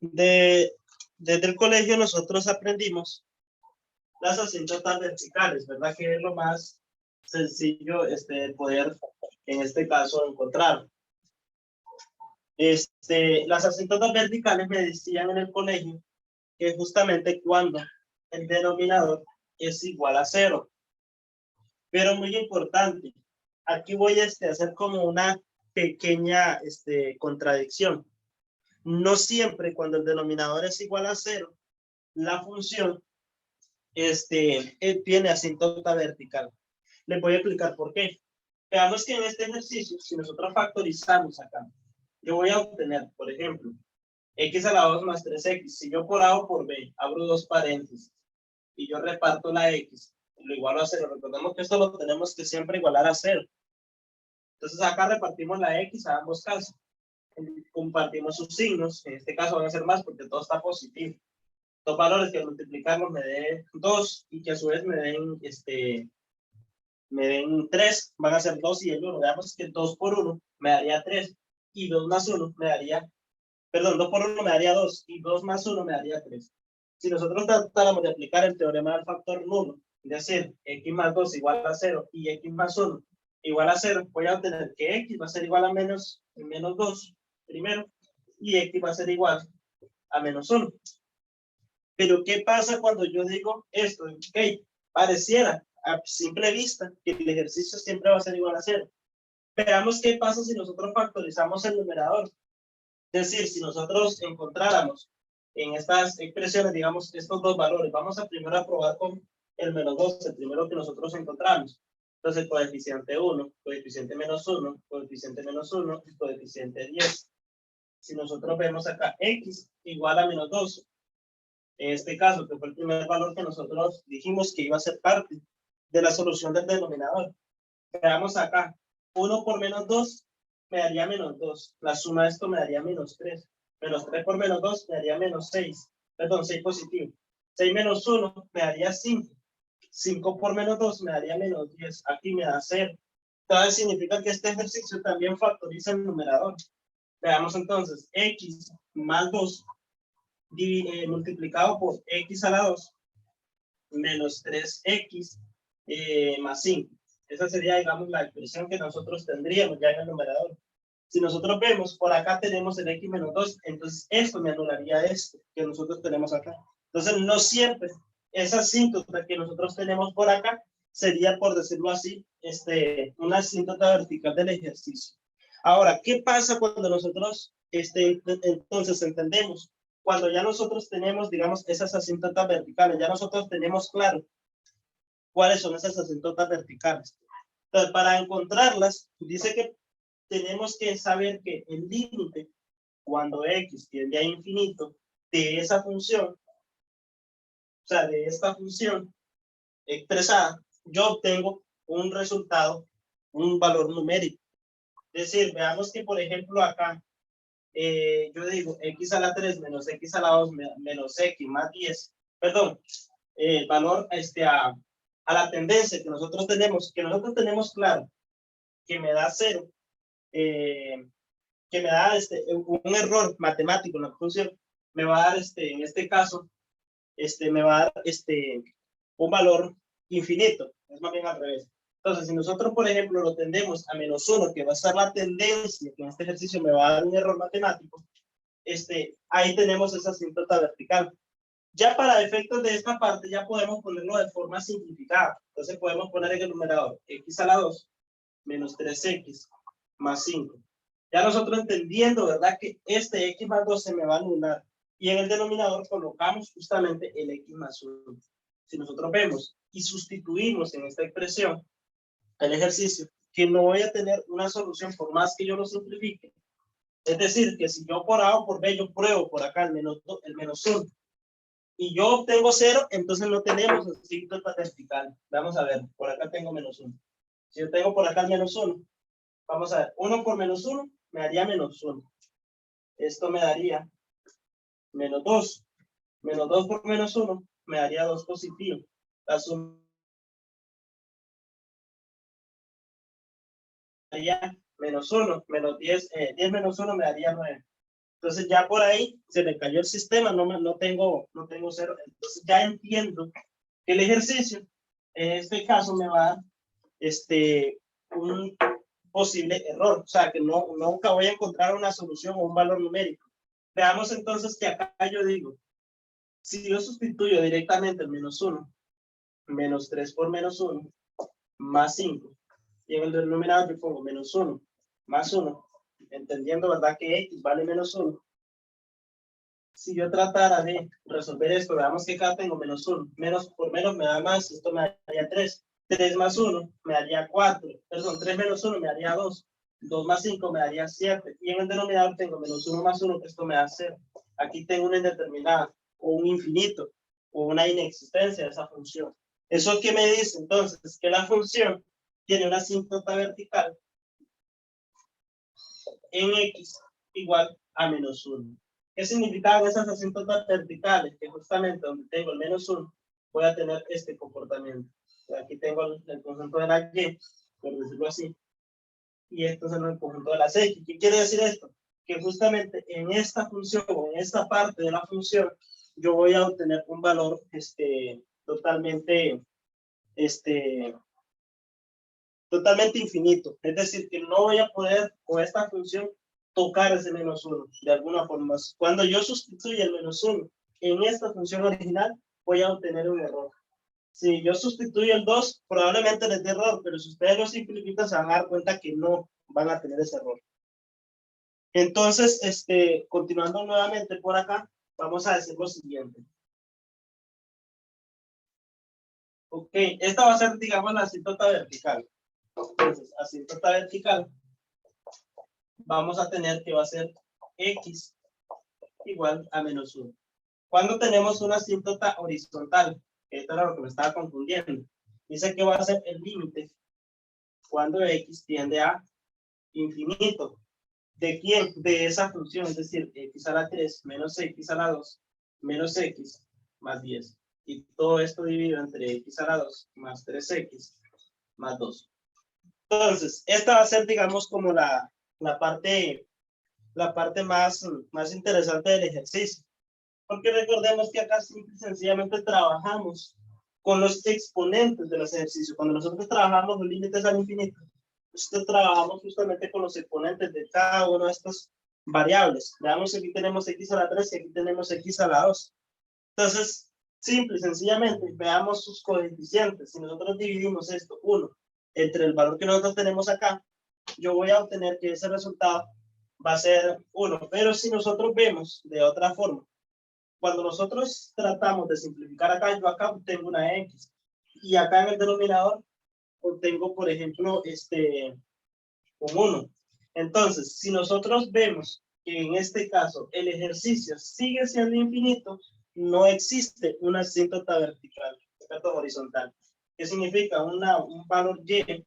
Desde el colegio nosotros aprendimos las asíntotas verticales, ¿verdad? Que es lo más sencillo de poder, en este caso, encontrar. Las asíntotas verticales me decían en el colegio que justamente cuando el denominador es igual a 0. Pero muy importante, aquí voy a hacer como una pequeña contradicción. No siempre cuando el denominador es igual a 0, la función tiene asíntota vertical. Les voy a explicar por qué. Veamos que en este ejercicio, si nosotros factorizamos acá, yo voy a obtener, por ejemplo, x a la 2 más 3x. Si yo por A o por B abro dos paréntesis y yo reparto la x, lo igualo a 0. Recordemos que esto lo tenemos que siempre igualar a 0. Entonces acá repartimos la x a ambos casos. Compartimos sus signos. En este caso van a ser más porque todo está positivo. Dos valores que multiplicarlos me den 2 y que a su vez me den 3, van a ser 2 y el 1. Veamos que 2 por 1 me daría 3 y 2 más 1 me daría, perdón, 2 por 1 me daría 2 y 2 más 1 me daría 3. Si nosotros tratáramos de aplicar el teorema del factor nulo, es decir, x más 2 igual a 0 y x más 1 igual a 0, voy a obtener que x va a ser igual a menos 2 primero y x va a ser igual a menos 1. Pero ¿qué pasa cuando yo digo esto? Ok, pareciera a simple vista que el ejercicio siempre va a ser igual a 0. Veamos qué pasa si nosotros factorizamos el numerador. Es decir, si nosotros encontráramos en estas expresiones, digamos, estos dos valores, vamos a primero a probar con el menos 2, el primero que nosotros encontramos. Entonces, coeficiente 1, coeficiente menos 1, coeficiente menos 1 y coeficiente 10. Si nosotros vemos acá x igual a menos 2, en este caso, que fue el primer valor que nosotros dijimos que iba a ser parte de la solución del denominador. Veamos acá, 1 por menos 2 me daría menos 2. La suma de esto me daría menos 3. Menos 3 por menos 2 me daría menos 6. Perdón, 6 positivo. 6 menos 1 me daría 5. 5 por menos 2 me daría menos 10. Aquí me da 0. Entonces significa que este ejercicio también factoriza el numerador. Veamos entonces, x más 2 multiplicado por x a la 2 menos 3x más 5. Esa sería, digamos, la expresión que nosotros tendríamos ya en el numerador. Si nosotros vemos, por acá tenemos el x menos 2, entonces esto me anularía esto que nosotros tenemos acá. Entonces, no siempre esa asíntota que nosotros tenemos por acá sería, por decirlo así, una asíntota vertical del ejercicio. Ahora, ¿qué pasa cuando nosotros entonces entendemos? Cuando ya nosotros tenemos, digamos, esas asíntotas verticales, ya nosotros tenemos claro cuáles son esas asíntotas verticales. Entonces, para encontrarlas, dice que tenemos que saber que el límite, cuando x tiende a infinito, de esa función, o sea, de esta función expresada, yo obtengo un resultado, un valor numérico. Es decir, veamos que, por ejemplo, acá, yo digo x a la 3 menos x a la 2 menos x más 10, perdón, el valor a la tendencia que nosotros tenemos claro, que me da 0, que me da un error matemático en la función, me va a dar, en este caso, me va a dar un valor infinito, es más bien al revés. Entonces, si nosotros, por ejemplo, lo tendemos a menos 1, que va a ser la tendencia, que en este ejercicio me va a dar un error matemático, ahí tenemos esa asíntota vertical. Ya para efectos de esta parte, ya podemos ponerlo de forma simplificada. Entonces podemos poner en el numerador x a la 2 menos 3x más 5. Ya nosotros entendiendo, ¿verdad? Que este x más 2 se me va a anular. Y en el denominador colocamos justamente el x más 1. Si nosotros vemos y sustituimos en esta expresión el ejercicio, que no voy a tener una solución por más que yo lo simplifique. Es decir, que si yo por A o por B yo pruebo por acá el menos 1 y yo obtengo 0, entonces no tenemos asíntota vertical. Vamos a ver, por acá tengo menos 1. Si yo tengo por acá el menos 1, vamos a ver, 1 por menos 1 me daría menos 1. Esto me daría menos 2. Menos 2 por menos 1 me daría 2 positivo. La suma daría menos 1. Menos 10, 10 menos 1 me daría 9. Entonces ya por ahí se me cayó el sistema, no tengo 0. Entonces ya entiendo que el ejercicio, en este caso, me va a dar un posible error. O sea, que nunca voy a encontrar una solución o un valor numérico. Veamos entonces que acá yo digo, si yo sustituyo directamente el -1, -3 por -1, más 5, y en el denominador yo pongo -1, más 1, entendiendo, ¿verdad?, que x vale -1. Si yo tratara de resolver esto, veamos que acá tengo -1, menos por menos me da más, esto me daría 3, 3 más 1 me daría 4, perdón, 3 menos 1 me daría 2, 2 más 5 me daría 7, y en el denominador tengo -1 más 1, que esto me da 0. Aquí tengo una indeterminada, o un infinito, o una inexistencia de esa función. ¿Eso qué me dice entonces? Que la función tiene una asíntota vertical en x igual a -1. ¿Qué significan esas asíntotas verticales? Que justamente donde tengo el -1 voy a tener este comportamiento. Aquí tengo el conjunto de la y, por decirlo así, y esto es el conjunto de las x. ¿Qué quiere decir esto? Que justamente en esta función o en esta parte de la función yo voy a obtener un valor totalmente infinito. Es decir, que no voy a poder con esta función tocar ese -1 de alguna forma. Cuando yo sustituyo el -1 en esta función original, voy a obtener un error. Si yo sustituyo el 2, probablemente les dé error, pero si ustedes lo simplifican, se van a dar cuenta que no van a tener ese error. Entonces, continuando nuevamente por acá, vamos a decir lo siguiente. Ok, esta va a ser, digamos, la asíntota vertical. Entonces, asíntota vertical, vamos a tener que va a ser x igual a -1. Cuando tenemos una asíntota horizontal, esto era lo que me estaba confundiendo, dice que va a ser el límite cuando x tiende a infinito. ¿De quién? De esa función, es decir, x a la 3 menos x a la 2 menos x más 10. Y todo esto dividido entre x a la 2 más 3x más 2. Entonces, esta va a ser, digamos, como la parte más interesante del ejercicio. Porque recordemos que acá simple y sencillamente trabajamos con los exponentes de los ejercicios. Cuando nosotros trabajamos los límites al infinito, nosotros trabajamos justamente con los exponentes de cada una de estas variables. Veamos, aquí tenemos x a la 3 y aquí tenemos x a la 2. Entonces, simple y sencillamente, veamos sus coeficientes. Si nosotros dividimos esto, 1, entre el valor que nosotros tenemos acá, yo voy a obtener que ese resultado va a ser 1. Pero si nosotros vemos de otra forma, cuando nosotros tratamos de simplificar acá, yo acá obtengo una x. Y acá en el denominador obtengo, por ejemplo, un 1. Entonces, si nosotros vemos que en este caso el ejercicio sigue siendo infinito, no existe una asíntota vertical, horizontal. ¿Qué significa? Un valor y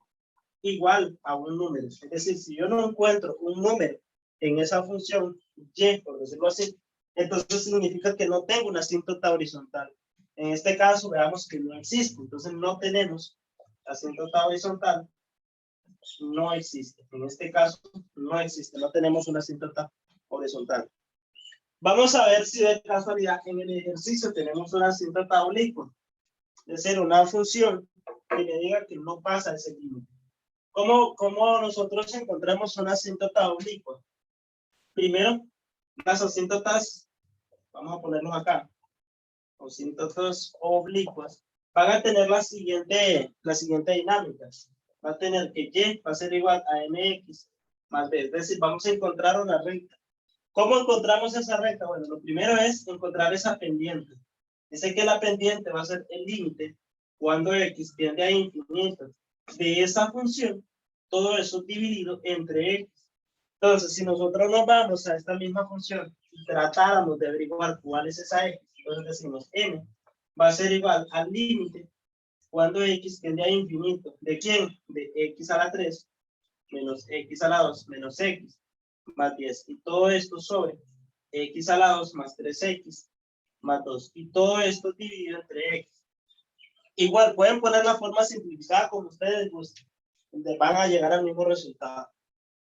igual a un número. Es decir, si yo no encuentro un número en esa función y, por decirlo así, entonces significa que no tengo una asíntota horizontal. En este caso, veamos que no existe. Entonces, no tenemos asíntota horizontal. No existe. En este caso, no existe. No tenemos una asíntota horizontal. Vamos a ver si de casualidad en el ejercicio tenemos una asíntota oblicua. Es decir, una función que me diga que no pasa ese límite. ¿Cómo nosotros encontramos una asíntota oblicua? Primero, las asíntotas, vamos a ponernos acá, asíntotas oblicuas, van a tener la siguiente dinámica. Va a tener que y va a ser igual a mx más b, es decir, vamos a encontrar una recta. ¿Cómo encontramos esa recta? Bueno, lo primero es encontrar esa pendiente. Dice que la pendiente va a ser el límite cuando x tiende a infinito de esa función, todo eso dividido entre x. Entonces, si nosotros nos vamos a esta misma función y tratáramos de averiguar cuál es esa x, entonces decimos m va a ser igual al límite cuando x tiende a infinito. ¿De quién? De x a la 3 menos x a la 2 menos x más 10. Y todo esto sobre x a la 2 más 3x más 2. Y todo esto dividido entre x. Igual, pueden poner la forma simplificada como ustedes gusten, donde van a llegar al mismo resultado.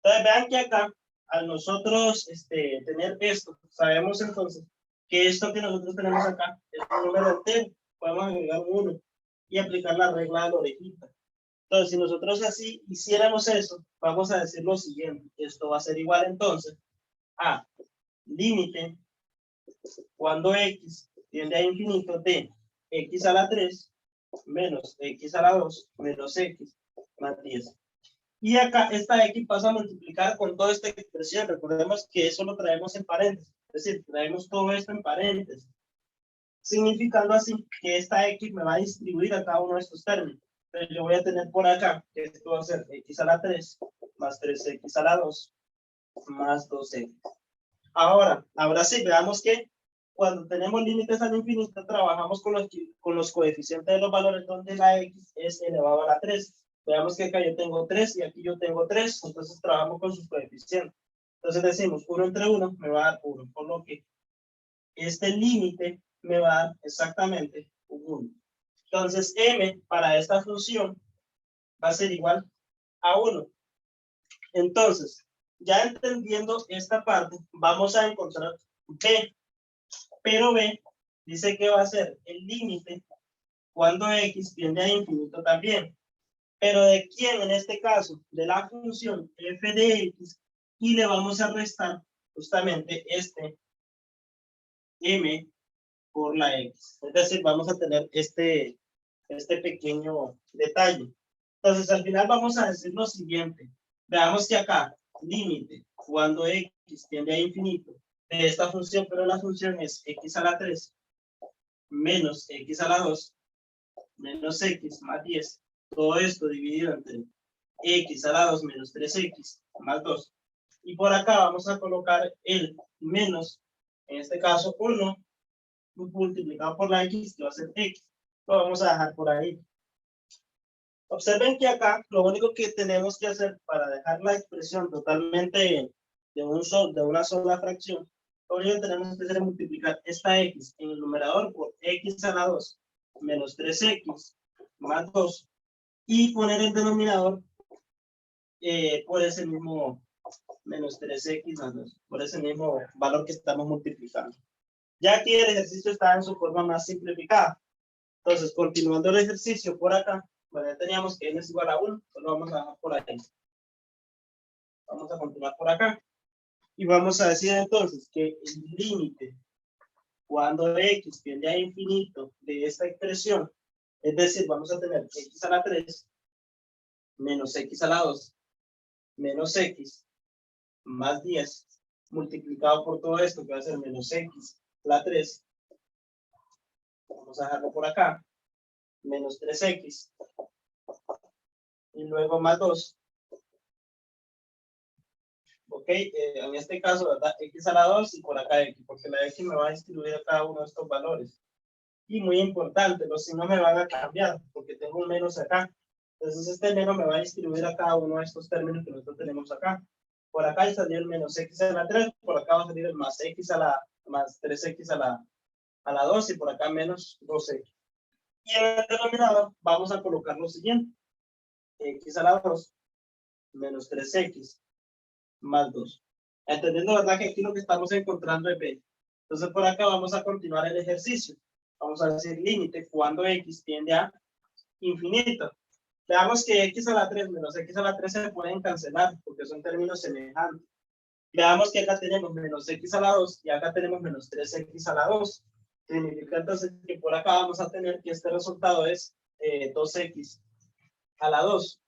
Entonces, vean que acá al nosotros tener esto, sabemos entonces que esto que nosotros tenemos acá es un número entero. Podemos agregar un 1 y aplicar la regla de la orejita. Entonces, si nosotros así hiciéramos eso, vamos a decir lo siguiente. Esto va a ser igual entonces a límite cuando x tiende a infinito de x a la 3 menos x a la 2 menos x más 10. Y acá esta x pasa a multiplicar con toda esta expresión. Recordemos que eso lo traemos en paréntesis. Es decir, traemos todo esto en paréntesis. Significando así que esta x me va a distribuir a cada uno de estos términos. Entonces yo voy a tener por acá que esto va a ser x a la 3 más 3x a la 2 más 2x. Ahora sí, veamos que cuando tenemos límites al infinito, trabajamos con los coeficientes de los valores donde la x es elevado a la 3. Veamos que acá yo tengo 3 y aquí yo tengo 3, entonces trabajamos con sus coeficientes. Entonces decimos 1 entre 1 me va a dar 1, por lo que este límite me va a dar exactamente un 1. Entonces m para esta función va a ser igual a 1. Entonces, ya entendiendo esta parte, vamos a encontrar b. Pero b dice que va a ser el límite cuando x tiende a infinito también. Pero ¿de quién en este caso? De la función f de x, y le vamos a restar justamente este m por la x. Es decir, vamos a tener este pequeño detalle. Entonces, al final vamos a decir lo siguiente. Veamos que acá, límite, cuando x tiende a infinito, de esta función, pero la función es x a la 3 menos x a la 2 menos x más 10. Todo esto dividido entre x a la 2 menos 3x más 2. Y por acá vamos a colocar el menos, en este caso 1, multiplicado por la x, que va a ser x. Lo vamos a dejar por ahí. Observen que acá lo único que tenemos que hacer para dejar la expresión totalmente de una sola fracción, lo único que tenemos que hacer es multiplicar esta x en el numerador por x a la 2 menos 3x más 2 y poner el denominador por ese mismo menos 3x más 2, por ese mismo valor que estamos multiplicando. Ya aquí el ejercicio está en su forma más simplificada. Entonces, continuando el ejercicio por acá, bueno, ya teníamos que n es igual a 1, solo vamos a dejar por ahí. Vamos a continuar por acá. Y vamos a decir entonces que el límite cuando x tiende a infinito de esta expresión, es decir, vamos a tener x a la 3 menos x a la 2 menos x más 10 multiplicado por todo esto, que va a ser menos x a la 3. Vamos a dejarlo por acá. Menos 3x. Y luego más 2. Ok, en este caso, ¿verdad? X a la 2 y por acá x, porque la x me va a distribuir a cada uno de estos valores. Y muy importante, los signos me van a cambiar, porque tengo un menos acá. Entonces este menos me va a distribuir a cada uno de estos términos que nosotros tenemos acá. Por acá salió el menos x a la 3, por acá va a salir el más x a la, más 3x a la 2 y por acá menos 2x. Y en el denominador vamos a colocar lo siguiente. X a la 2 menos 3x más 2. Entendiendo, ¿verdad? Que aquí lo que estamos encontrando es b. Entonces por acá vamos a continuar el ejercicio. Vamos a decir límite cuando x tiende a infinito. Veamos que x a la 3 menos x a la 3 se pueden cancelar porque son términos semejantes. Veamos que acá tenemos menos x a la 2 y acá tenemos menos 3x a la 2. Significa entonces que por acá vamos a tener que este resultado es 2x a la 2.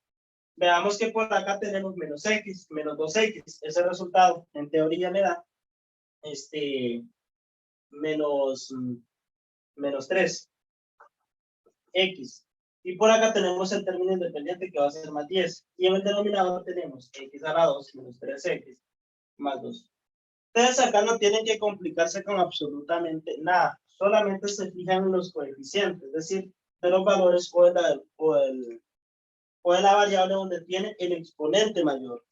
Veamos que por acá tenemos menos x, menos 2x. Ese resultado, en teoría, me da menos 3x. Y por acá tenemos el término independiente que va a ser más 10. Y en el denominador tenemos x a la 2 menos 3x más 2. Ustedes acá no tienen que complicarse con absolutamente nada. Solamente se fijan en los coeficientes, es decir, de los valores o de la variable donde tiene el exponente mayor.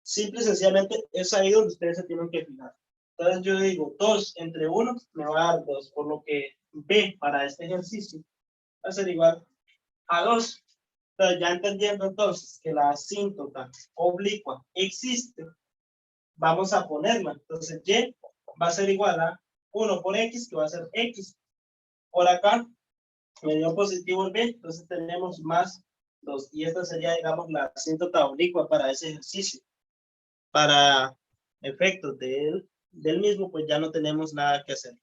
Simple y sencillamente es ahí donde ustedes se tienen que fijar. Entonces yo digo 2 entre 1 me va a dar 2, por lo que b para este ejercicio va a ser igual a 2. Entonces ya entendiendo entonces que la asíntota oblicua existe, vamos a ponerla. Entonces, y va a ser igual a 1 por x, que va a ser x. Por acá, me dio positivo el b, entonces tenemos más 2. Y esta sería, digamos, la asíntota oblicua para ese ejercicio. Para efectos del mismo, pues ya no tenemos nada que hacer.